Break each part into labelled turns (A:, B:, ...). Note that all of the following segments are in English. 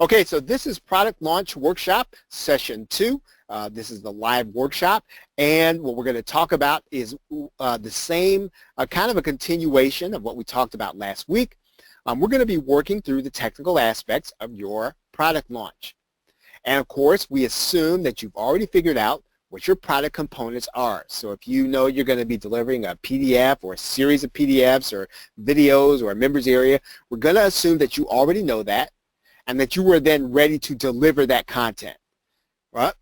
A: Okay, so this is Product Launch Workshop Session 2. This is the live workshop, and what we're going to talk about is the same, kind of a continuation of what we talked about last week. We're going to be working through the technical aspects of your product launch. And of course, we assume that you've already figured out what your product components are. So if you know you're going to be delivering a PDF or a series of PDFs or videos or a members area, we're going to assume that you already know that, and that you were then ready to deliver that content, right?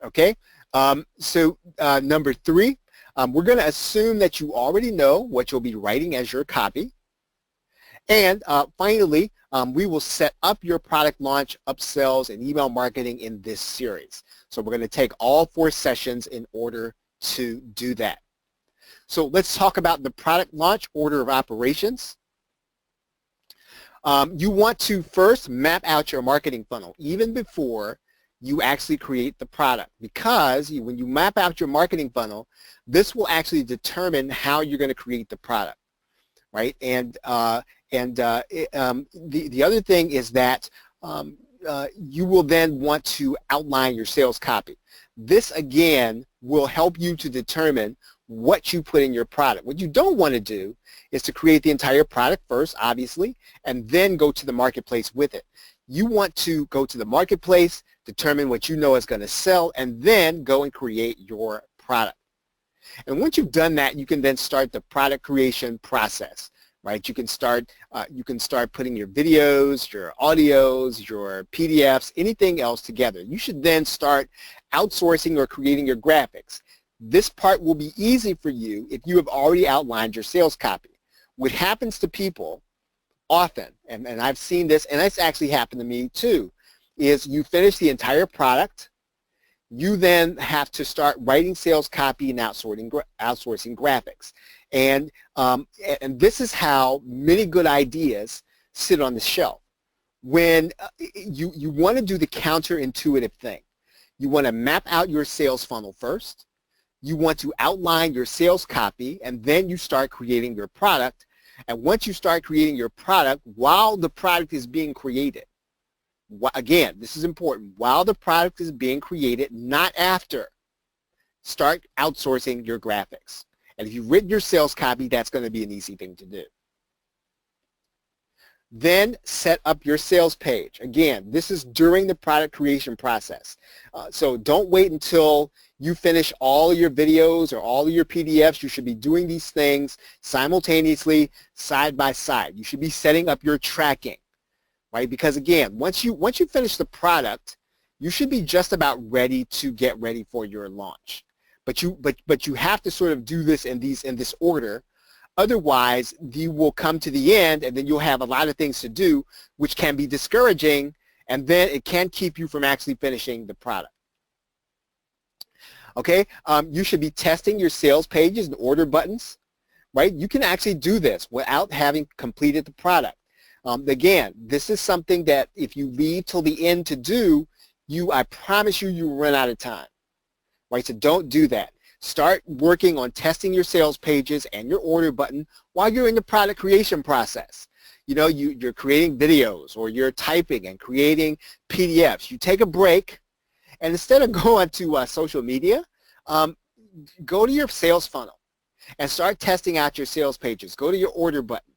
A: Okay. Number 3, we're going to assume that you already know what you'll be writing as your copy. And finally, we will set up your product launch, upsells, and email marketing in this series. So we're going to take all 4 sessions in order to do that. So let's talk about the product launch order of operations. You want to first map out your marketing funnel even before you actually create the product, because when you map out your marketing funnel, this will actually determine how you're going to create the product, right? And the other thing is that you will then want to outline your sales copy. This again will help you to determine what you put in your product. What you don't want to do is to create the entire product first, obviously, and then go to the marketplace with it. You want to go to the marketplace, determine what you know is going to sell, and then go and create your product. And once you've done that, you can then start the product creation process, right? You can start putting your videos, your audios, your PDFs, anything else together. You should then start outsourcing or creating your graphics. This part will be easy for you if you have already outlined your sales copy. What happens to people often, and I've seen this, and it's actually happened to me too, is you finish the entire product, you then have to start writing sales copy and outsourcing graphics. And this is how many good ideas sit on the shelf. When you want to do the counterintuitive thing, you want to map out your sales funnel first, you want to outline your sales copy, and then you start creating your product. And once you start creating your product, while the product is being created, again, this is important, while the product is being created, not after, start outsourcing your graphics. And if you've written your sales copy, that's going to be an easy thing to do. Then set up your sales page. Again, this is during the product creation process. So don't wait until you finish all of your videos or all of your PDFs. You should be doing these things simultaneously, side by side. You should be setting up your tracking, right? Because again, once you finish the product, you should be just about ready to get ready for your launch. But you have to sort of do this in this order. Otherwise, you will come to the end, and then you'll have a lot of things to do, which can be discouraging, and then it can keep you from actually finishing the product. Okay, you should be testing your sales pages and order buttons, right? You can actually do this without having completed the product. Again, this is something that if you leave till the end to do, I promise you will run out of time, right? So don't do that. Start working on testing your sales pages and your order button while you're in the product creation process. You know, you're creating videos or you're typing and creating PDFs. You take a break, and instead of going to social media, go to your sales funnel and start testing out your sales pages. Go to your order button.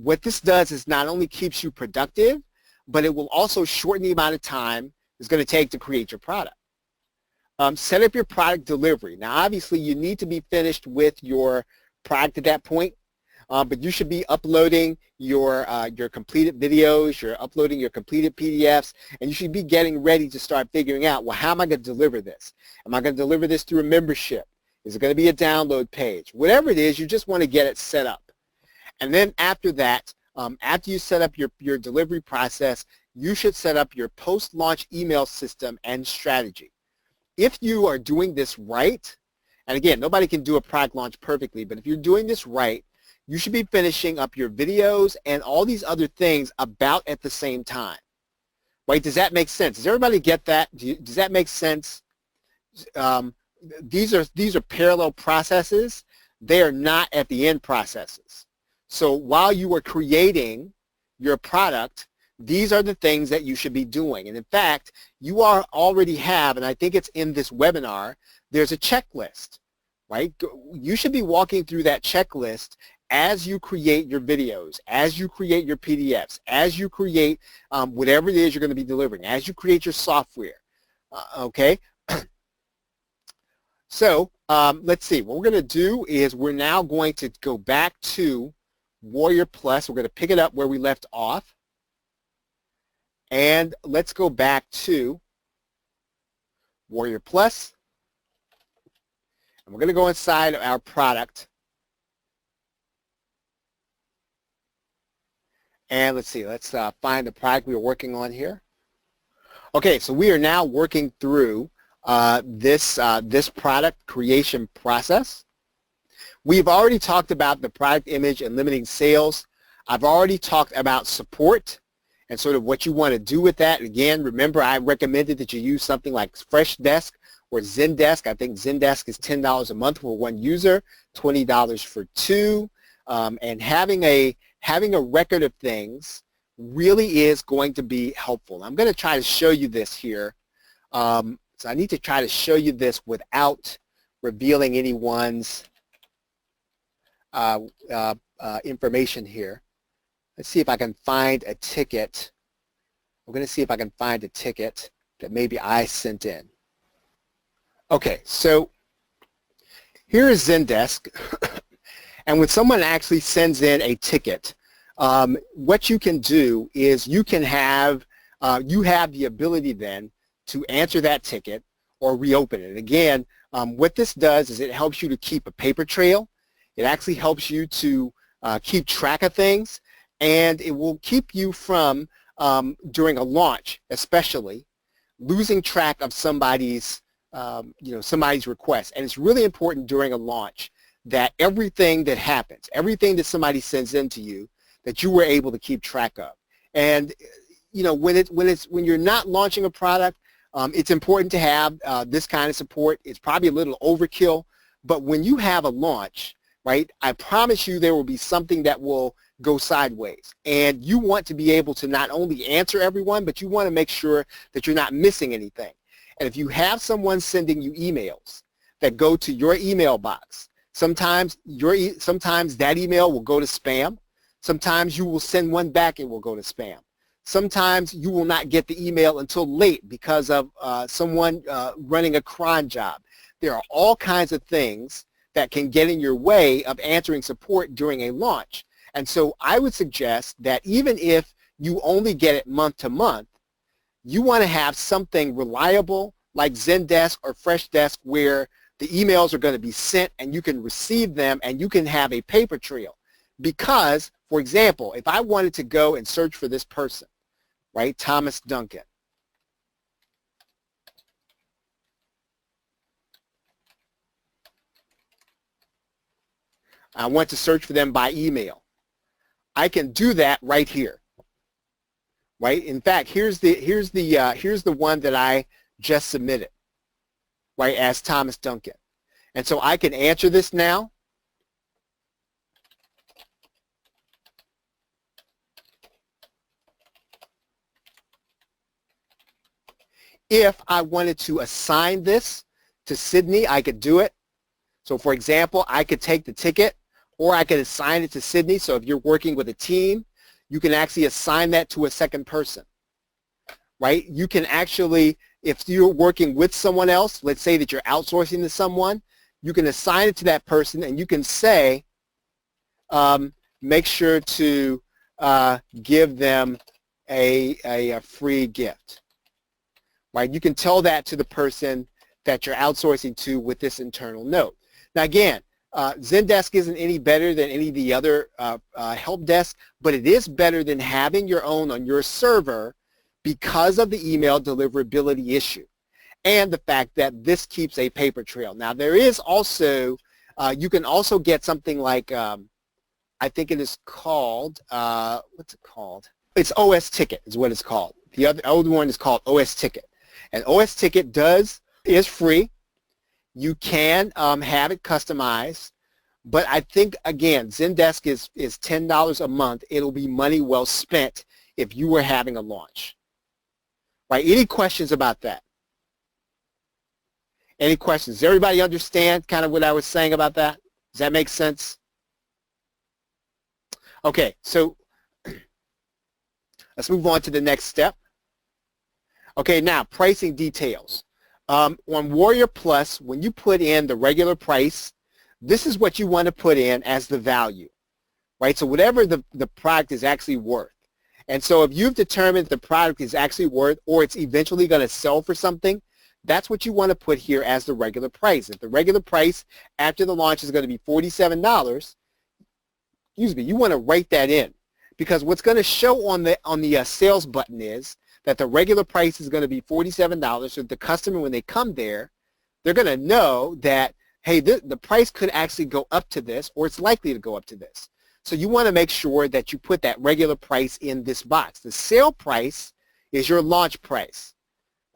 A: What this does is not only keeps you productive, but it will also shorten the amount of time it's going to take to create your product. Set up your product delivery. Now, obviously, you need to be finished with your product at that point, but you should be uploading your completed videos, you're uploading your completed PDFs, and you should be getting ready to start figuring out, well, how am I going to deliver this? Am I going to deliver this through a membership? Is it going to be a download page? Whatever it is, you just want to get it set up. And then after that, after you set up your delivery process, you should set up your post-launch email system and strategy. If you are doing this right, and again, nobody can do a product launch perfectly, but if you're doing this right, you should be finishing up your videos and all these other things about at the same time. Right? Does that make sense? Does everybody get that? Does that make sense? These are parallel processes. They are not at the end processes. So while you are creating your product, these are the things that you should be doing. And in fact, you already have, and I think it's in this webinar, there's a checklist, right? You should be walking through that checklist as you create your videos, as you create your PDFs, as you create whatever it is you're going to be delivering, as you create your software, okay? So let's see, what we're going to do is we're now going to go back to Warrior Plus. We're going to pick it up where we left off. And let's go back to Warrior Plus. And we're going to go inside of our product. And let's see, let's find the product we were working on here. Okay, so we are now working through this product creation process. We've already talked about the product image and limiting sales. I've already talked about support and sort of what you want to do with that. Again, remember I recommended that you use something like Freshdesk or Zendesk. I think Zendesk is $10 a month for one user, $20 for two. And having a record of things really is going to be helpful. I'm going to try to show you this here. So I need to try to show you this without revealing anyone's information here. Let's see if I can find a ticket. I'm going to see if I can find a ticket that maybe I sent in. Okay, so here is Zendesk. And when someone actually sends in a ticket, what you can do is you can have, you have the ability then to answer that ticket or reopen it. Again, what this does is it helps you to keep a paper trail. It actually helps you to keep track of things, and it will keep you from, during a launch especially, losing track of somebody's, somebody's request. And it's really important during a launch that everything that happens, everything that somebody sends in to you, that you were able to keep track of. And when you're not launching a product, it's important to have this kind of support. It's probably a little overkill, but when you have a launch, right, I promise you there will be something that will go sideways. And you want to be able to not only answer everyone, but you want to make sure that you're not missing anything. And if you have someone sending you emails that go to your email box, sometimes that email will go to spam. Sometimes you will send one back, it will go to spam. Sometimes you will not get the email until late because of someone running a cron job. There are all kinds of things that can get in your way of answering support during a launch. And so I would suggest that even if you only get it month to month, you want to have something reliable like Zendesk or Freshdesk where the emails are going to be sent and you can receive them and you can have a paper trail. Because, for example, if I wanted to go and search for this person, right, Thomas Duncan, I want to search for them by email. I can do that right here, right? In fact, here's the one that I just submitted, right, as Thomas Duncan. And so I can answer this now. If I wanted to assign this to Sydney, I could do it. So for example, I could take the ticket or I could assign it to Sydney. So if you're working with a team, you can actually assign that to a second person, right? You can actually, if you're working with someone else, let's say that you're outsourcing to someone, you can assign it to that person and you can say, make sure to give them a free gift. Right? You can tell that to the person that you're outsourcing to with this internal note. Now again, Zendesk isn't any better than any of the other help desks, but it is better than having your own on your server because of the email deliverability issue and the fact that this keeps a paper trail. Now there is also, you can also get something like, I think it is called, what's it called? It's OS Ticket is what it's called. The other one is called OS Ticket. And OS Ticket is free. You can have it customized, but I think, again, Zendesk is $10 a month. It'll be money well spent if you were having a launch. Right? Any questions about that? Any questions? Does everybody understand kind of what I was saying about that? Does that make sense? Okay, so let's move on to the next step. Okay, now pricing details. On Warrior Plus, when you put in the regular price, this is what you want to put in as the value, right? So whatever the product is actually worth. And so if you've determined the product is actually worth or it's eventually going to sell for something, that's what you want to put here as the regular price. If the regular price after the launch is going to be $47, excuse me, you want to write that in, because what's going to show on the sales button is that the regular price is going to be $47. So the customer, when they come there, they're going to know that, hey, the price could actually go up to this, or it's likely to go up to this. So you want to make sure that you put that regular price in this box. The sale price is your launch price,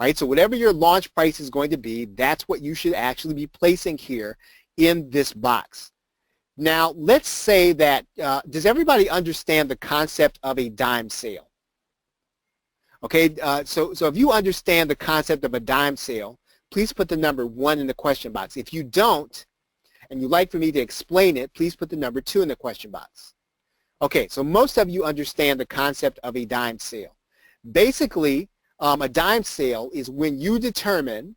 A: right? So whatever your launch price is going to be, that's what you should actually be placing here in this box. Now, let's say that, does everybody understand the concept of a dime sale? Okay, so if you understand the concept of a dime sale, please put the number 1 in the question box. If you don't, and you'd like for me to explain it, please put the number 2 in the question box. Okay, so most of you understand the concept of a dime sale. Basically, a dime sale is when you determine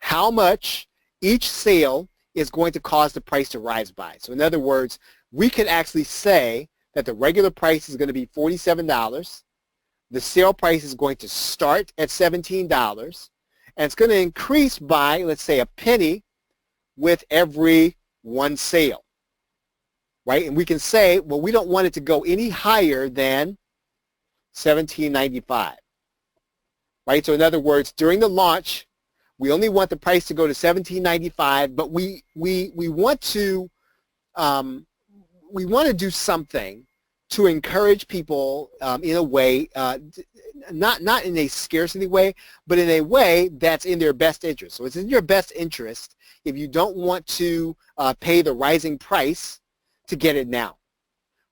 A: how much each sale is going to cause the price to rise by. So in other words, we could actually say that the regular price is going to be $47. The sale price is going to start at $17, and it's going to increase by, let's say, a penny with every one sale, right? And we can say, well, we don't want it to go any higher than $17.95, right? So in other words, during the launch, we only want the price to go to $17.95, but we want to do something to encourage people in a way, not in a scarcity way, but in a way that's in their best interest. So it's in your best interest if you don't want to pay the rising price to get it now,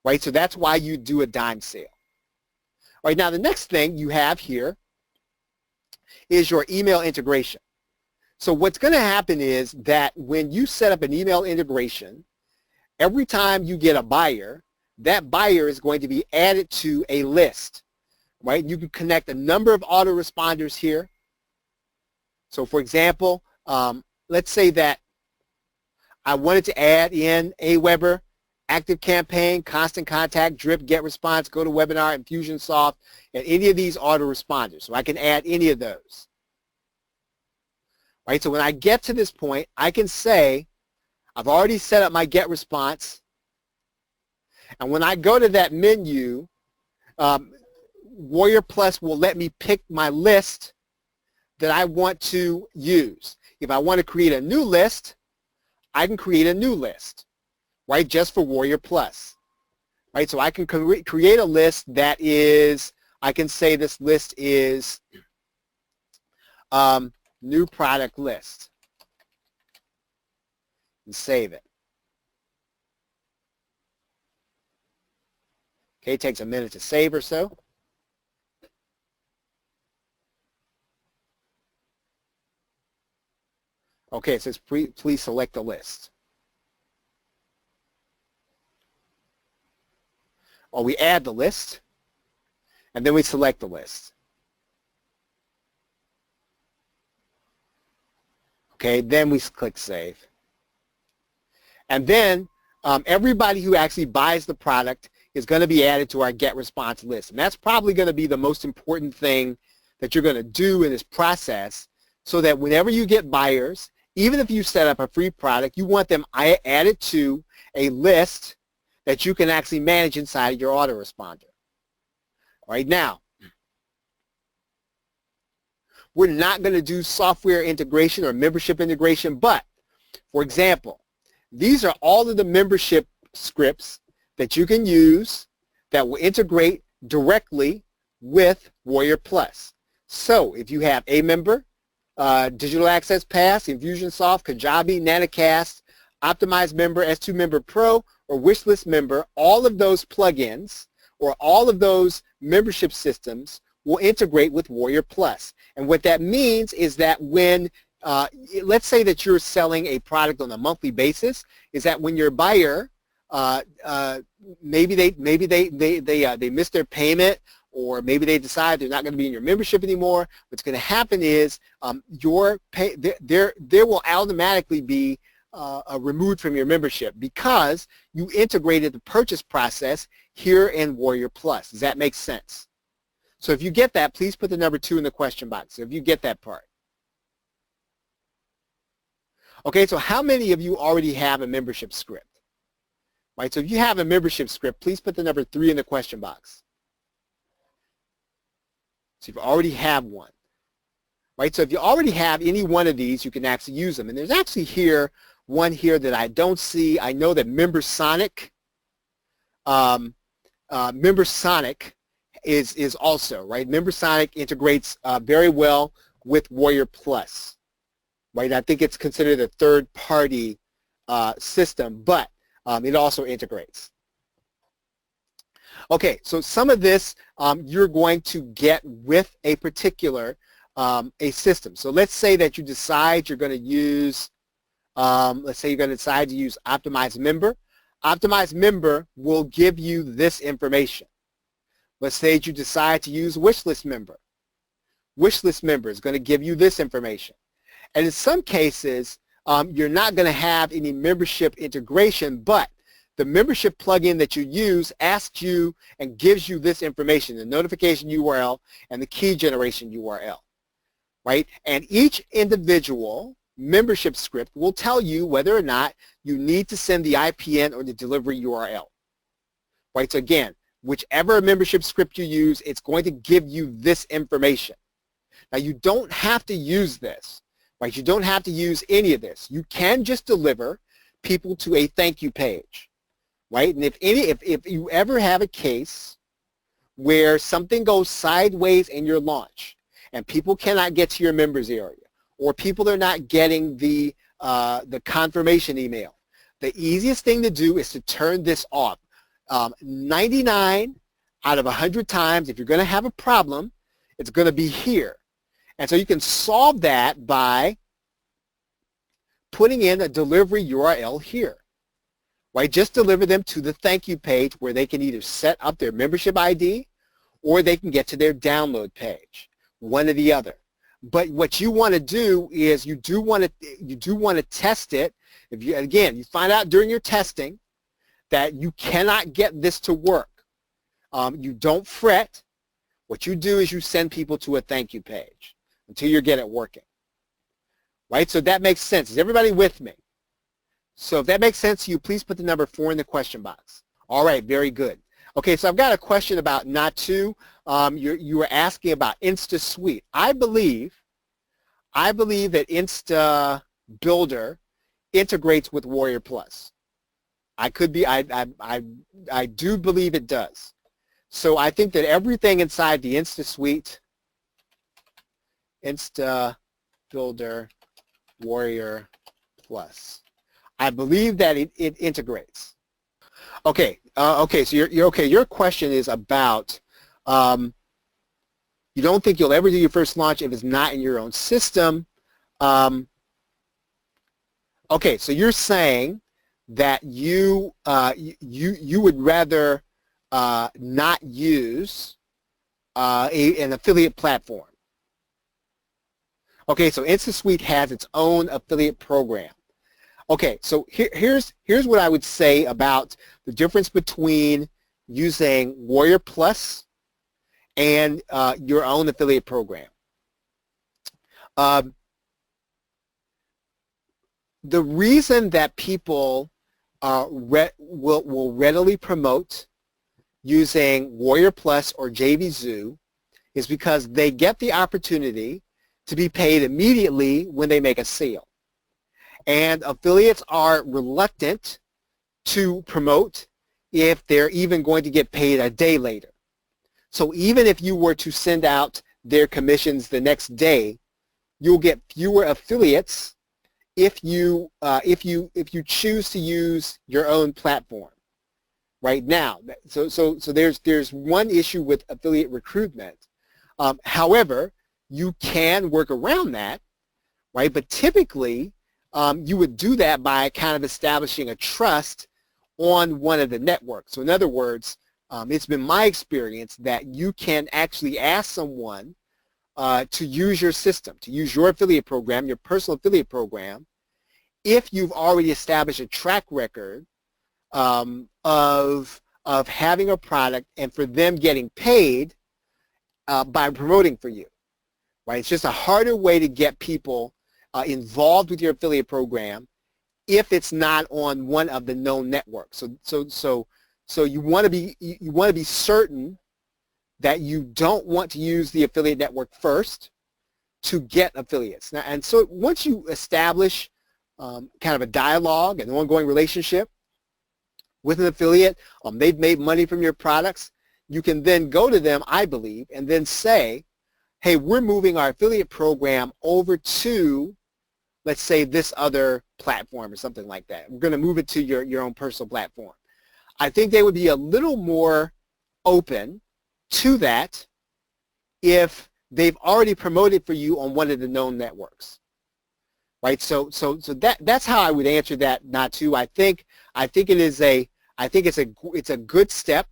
A: right? So that's why you do a dime sale. All right, now the next thing you have here is your email integration. So what's going to happen is that when you set up an email integration, every time you get a buyer, that buyer is going to be added to a list, right? You can connect a number of autoresponders here. So for example, let's say that I wanted to add in Aweber, ActiveCampaign, Constant Contact, Drip, GetResponse, GoToWebinar, Infusionsoft, and any of these autoresponders. So I can add any of those. Right? So when I get to this point, I can say, I've already set up my GetResponse, and when I go to that menu, Warrior Plus will let me pick my list that I want to use. If I want to create a new list, I can create a new list, right, just for Warrior Plus. Right, so I can create a list that is, I can say this list is new product list, and save it. Okay, it takes a minute to save or so. Okay, it says please select the list. Or we add the list, and then we select the list. Okay, then we click Save. And then everybody who actually buys the product is going to be added to our GetResponse list. And that's probably going to be the most important thing that you're going to do in this process, so that whenever you get buyers, even if you set up a free product, you want them added to a list that you can actually manage inside of your autoresponder. All right, now, we're not going to do software integration or membership integration, but, for example, these are all of the membership scripts that you can use that will integrate directly with Warrior Plus. So if you have Amember, Digital Access Pass, Infusionsoft, Kajabi, Nanocast, Optimized Member, S2 Member Pro, or Wishlist Member, all of those plugins or all of those membership systems will integrate with Warrior Plus. And what that means is that when, let's say that you're selling a product on a monthly basis, is that when your buyer, maybe they miss their payment, or maybe they decide they're not going to be in your membership anymore, what's going to happen is there will automatically be removed from your membership because you integrated the purchase process here in Warrior Plus. Does that make sense? So if you get that, please put the number 2 in the question box. So if you get that part. Okay, so how many of you already have a membership script? Right, so if you have a membership script, please put the number 3 in the question box. So if you already have one. Right, so if you already have any one of these, you can actually use them. And there's actually one here that I don't see. I know that MemberSonic is also, right? MemberSonic integrates very well with Warrior Plus, right? I think it's considered a third-party system, but it also integrates. Okay, so some of this you're going to get with a particular a system. So let's say that you decide you're going to use, let's say you're going to decide to use Optimize Member. Optimize Member will give you this information. Let's say you decide to use Wishlist Member. Wishlist Member is going to give you this information. And in some cases, you're not going to have any membership integration, but the membership plugin that you use asks you and gives you this information, the notification URL and the key generation URL, right? And each individual membership script will tell you whether or not you need to send the IPN or the delivery URL, right? So again, whichever membership script you use, it's going to give you this information. Now you don't have to use this, right? You don't have to use any of this. You can just deliver people to a thank you page, right? And if you ever have a case where something goes sideways in your launch and people cannot get to your members area, or people are not getting the confirmation email, the easiest thing to do is to turn this off. 99 out of 100 times, if you're going to have a problem, it's going to be here. And so you can solve that by putting in a delivery URL here, right? Just deliver them to the thank you page where they can either set up their membership ID or they can get to their download page, one or the other. But what you want to do is you do want to test it. If you, again, you find out during your testing that you cannot get this to work, you don't fret. What you do is you send people to a thank you page until you get it working, right? So that makes sense. Is everybody with me? So if that makes sense to you, please put the number 4 in the question box. All right, very good. Okay, so I've got a question about Natu. You were asking about InstaSuite. I believe that Insta Builder integrates with Warrior Plus. I do believe it does. So I think that everything inside the InstaSuite, Insta Builder, Warrior Plus, I believe that it integrates. Okay, okay. So your question is about you don't think you'll ever do your first launch if it's not in your own system. Okay, so you're saying that you would rather not use an affiliate platform. Okay, so InstaSuite has its own affiliate program. Okay, so here's what I would say about the difference between using Warrior Plus and your own affiliate program. The reason that people will readily promote using Warrior Plus or JVZoo is because they get the opportunity to be paid immediately when they make a sale. And affiliates are reluctant to promote if they're even going to get paid a day later. So even if you were to send out their commissions the next day, you'll get fewer affiliates if you choose to use your own platform, right now. So there's one issue with affiliate recruitment. However, you can work around that, right? But typically, you would do that by kind of establishing a trust on one of the networks. So in other words, it's been my experience that you can actually ask someone to use your system, to use your affiliate program, your personal affiliate program, if you've already established a track record of having a product and for them getting paid by promoting for you, right? It's just a harder way to get people involved with your affiliate program if it's not on one of the known networks. So you want to be certain that you don't want to use the affiliate network first to get affiliates. Now, and so once you establish kind of a dialogue and an ongoing relationship with an affiliate, they've made money from your products, you can then go to them, I believe, and then say, hey, we're moving our affiliate program over to, let's say, this other platform or something like that. We're going to move it to your own personal platform. I think they would be a little more open to that if they've already promoted for you on one of the known networks, right? So that's how I would answer that. Natu. I think it's a good step.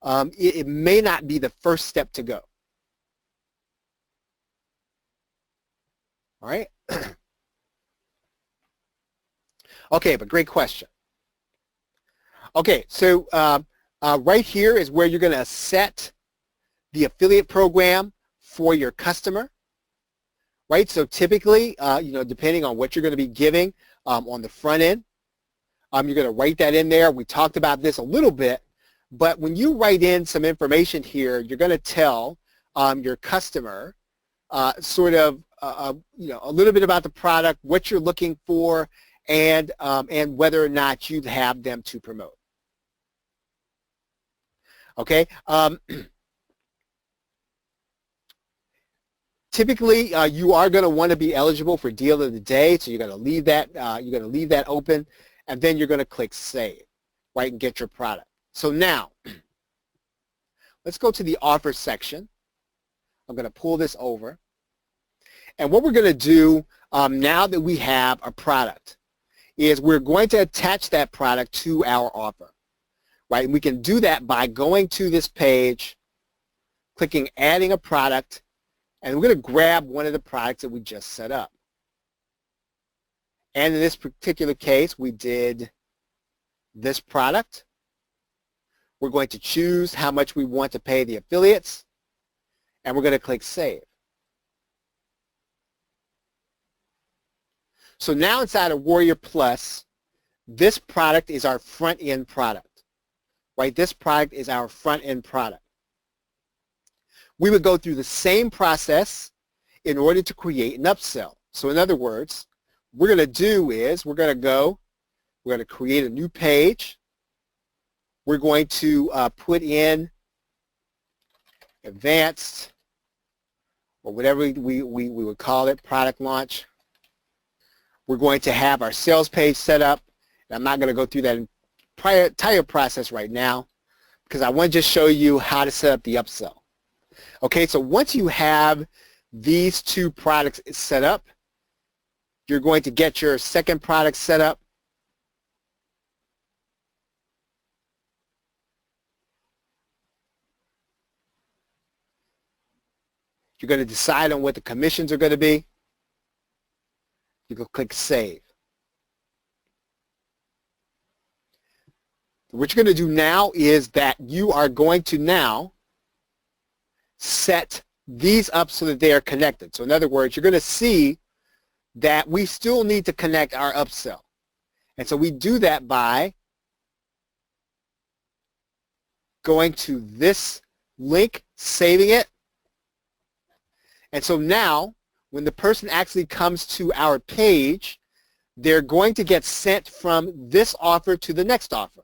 A: It may not be the first step to go. All right. Okay, but great question. Okay, so right here is where you're going to set the affiliate program for your customer, right? So typically, depending on what you're going to be giving on the front end, you're going to write that in there. We talked about this a little bit, but when you write in some information here, you're going to tell your customer sort of a little bit about the product, what you're looking for, and whether or not you'd have them to promote. Okay. Typically, you are going to want to be eligible for deal of the day, so you're going to leave that open, and then you're going to click save, right, and get your product. So now, let's go to the offer section. I'm going to pull this over, and what we're going to do now that we have a product is we're going to attach that product to our offer, right? And we can do that by going to this page, clicking adding a product, and we're going to grab one of the products that we just set up. And in this particular case, we did this product. We're going to choose how much we want to pay the affiliates, and we're going to click save. So now inside of Warrior Plus, this product is our front-end product, right? This product is our front-end product. We would go through the same process in order to create an upsell. So in other words, what we're going to do is we're going to create a new page. We're going to put in advanced, or whatever we would call it, product launch. We're going to have our sales page set up. And I'm not going to go through that entire process right now because I want to just show you how to set up the upsell. Okay, so once you have these two products set up, you're going to get your second product set up. You're going to decide on what the commissions are going to be. You can click save. What you're going to do now is that you are going to now set these up so that they are connected. So in other words, you're going to see that we still need to connect our upsell. And so we do that by going to this link, saving it. And so now, when the person actually comes to our page, they're going to get sent from this offer to the next offer,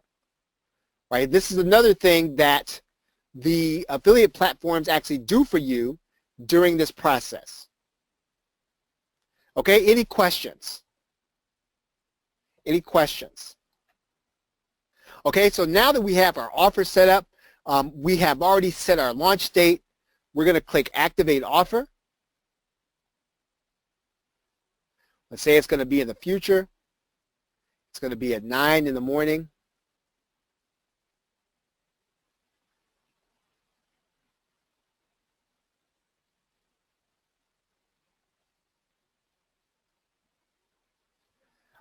A: right? This is another thing that the affiliate platforms actually do for you during this process. Okay, any questions? Any questions? Okay, so now that we have our offer set up, we have already set our launch date. We're going to click Activate Offer. Let's say it's going to be in the future. It's going to be at 9 in the morning.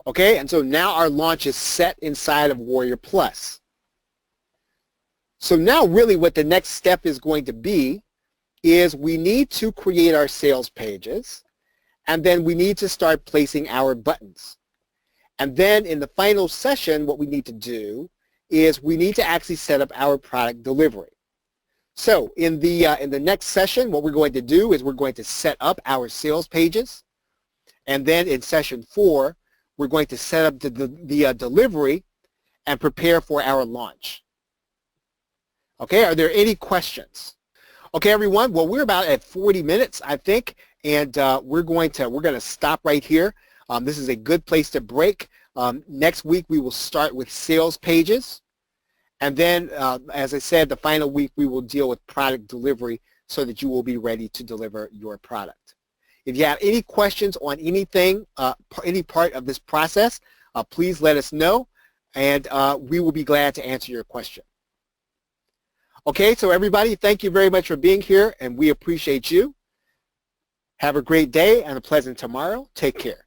A: Okay, and so now our launch is set inside of Warrior Plus. So now really what the next step is going to be is we need to create our sales pages, and then we need to start placing our buttons. And then in the final session, what we need to do is we need to actually set up our product delivery. So in the next session, what we're going to do is we're going to set up our sales pages, and then in session 4, we're going to set up the delivery and prepare for our launch. Okay, are there any questions? Okay, everyone, well, we're about at 40 minutes, I think, and we're going to stop right here. This is a good place to break. Next week, we will start with sales pages, and then, as I said, the final week, we will deal with product delivery so that you will be ready to deliver your product. If you have any questions on anything, any part of this process, please let us know, and we will be glad to answer your question. Okay, so everybody, thank you very much for being here, and we appreciate you. Have a great day and a pleasant tomorrow. Take care.